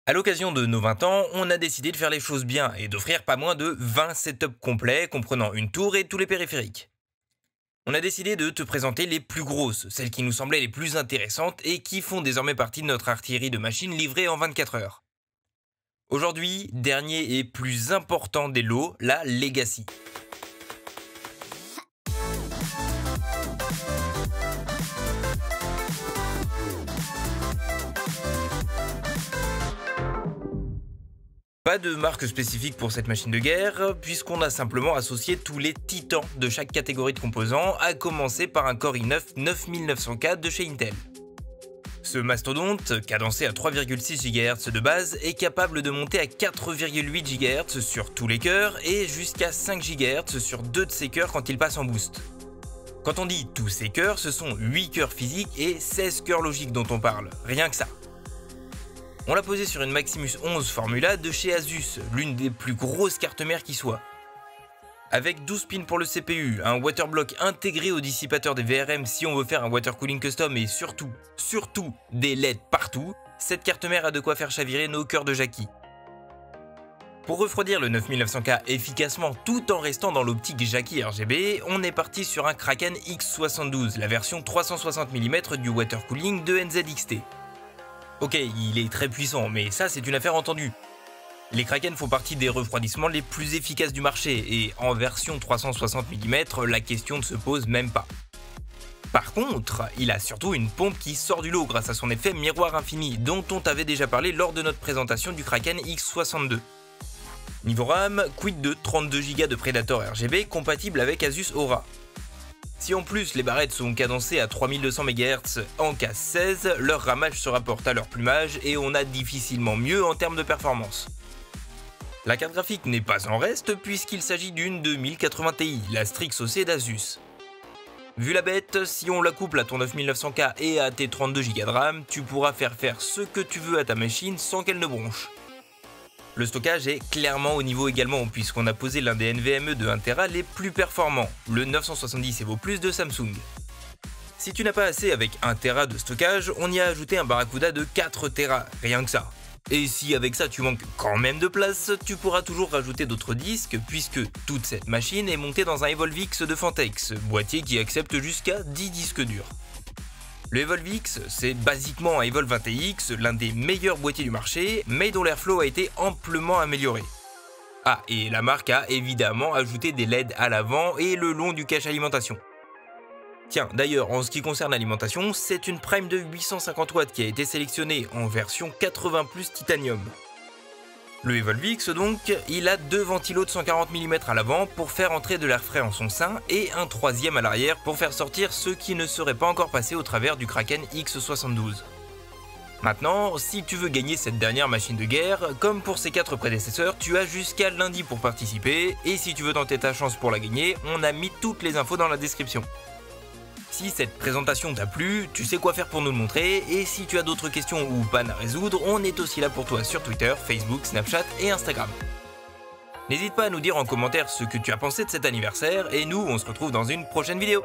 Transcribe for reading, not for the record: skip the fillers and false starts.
À l'occasion de nos 20 ans, on a décidé de faire les choses bien et d'offrir pas moins de 20 setups complets comprenant une tour et tous les périphériques. On a décidé de te présenter les plus grosses, celles qui nous semblaient les plus intéressantes et qui font désormais partie de notre artillerie de machines livrée en 24 heures. Aujourd'hui, dernier et plus important des lots, la Legacy. Pas de marque spécifique pour cette machine de guerre, puisqu'on a simplement associé tous les titans de chaque catégorie de composants, à commencer par un Core i9 9900K de chez Intel. Ce mastodonte, cadencé à 3,6 GHz de base, est capable de monter à 4,8 GHz sur tous les cœurs et jusqu'à 5 GHz sur deux de ses cœurs quand il passe en boost. Quand on dit tous ces cœurs, ce sont 8 cœurs physiques et 16 cœurs logiques dont on parle, rien que ça. On l'a posé sur une Maximus 11 Formula de chez Asus, l'une des plus grosses cartes mères qui soit. Avec 12 pins pour le CPU, un waterblock intégré au dissipateur des VRM si on veut faire un water cooling custom et surtout des LED partout, cette carte mère a de quoi faire chavirer nos cœurs de Jackie. Pour refroidir le 9900K efficacement tout en restant dans l'optique Jackie RGB, on est parti sur un Kraken X72, la version 360 mm du water cooling de NZXT. Ok, il est très puissant, mais ça c'est une affaire entendue. Les Kraken font partie des refroidissements les plus efficaces du marché, et en version 360 mm, la question ne se pose même pas. Par contre, il a surtout une pompe qui sort du lot grâce à son effet miroir infini, dont on t'avait déjà parlé lors de notre présentation du Kraken X62. Niveau RAM, quid de 32 Go de Predator RGB compatible avec Asus Aura. Si en plus les barrettes sont cadencées à 3200 MHz en case 16, leur ramage se rapporte à leur plumage et on a difficilement mieux en termes de performance. La carte graphique n'est pas en reste puisqu'il s'agit d'une 2080 Ti, la Strix OC d'Asus. Vu la bête, si on la couple à ton 9900K et à tes 32 Go de RAM, tu pourras faire ce que tu veux à ta machine sans qu'elle ne bronche. Le stockage est clairement au niveau également puisqu'on a posé l'un des NVMe de 1TB les plus performants, le 970 Evo Plus de Samsung. Si tu n'as pas assez avec 1TB de stockage, on y a ajouté un Barracuda de 4TB, rien que ça. Et si avec ça tu manques quand même de place, tu pourras toujours rajouter d'autres disques puisque toute cette machine est montée dans un Evolvix de Fantex, boîtier qui accepte jusqu'à 10 disques durs. Le Evolvix, c'est basiquement un Evolve 20X, l'un des meilleurs boîtiers du marché, mais dont l'airflow a été amplement amélioré. Ah, et la marque a évidemment ajouté des LED à l'avant et le long du cache alimentation. Tiens, d'ailleurs, en ce qui concerne l'alimentation, c'est une Prime de 850 watts qui a été sélectionnée en version 80+ titanium. Le Evolvix donc, il a deux ventilos de 140 mm à l'avant pour faire entrer de l'air frais en son sein et un troisième à l'arrière pour faire sortir ceux qui ne seraient pas encore passés au travers du Kraken X72. Maintenant, si tu veux gagner cette dernière machine de guerre, comme pour ses 4 prédécesseurs, tu as jusqu'à lundi pour participer et si tu veux tenter ta chance pour la gagner, on a mis toutes les infos dans la description. Si cette présentation t'a plu, tu sais quoi faire pour nous le montrer, et si tu as d'autres questions ou pannes à résoudre, on est aussi là pour toi sur Twitter, Facebook, Snapchat et Instagram. N'hésite pas à nous dire en commentaire ce que tu as pensé de cet anniversaire, et nous on se retrouve dans une prochaine vidéo.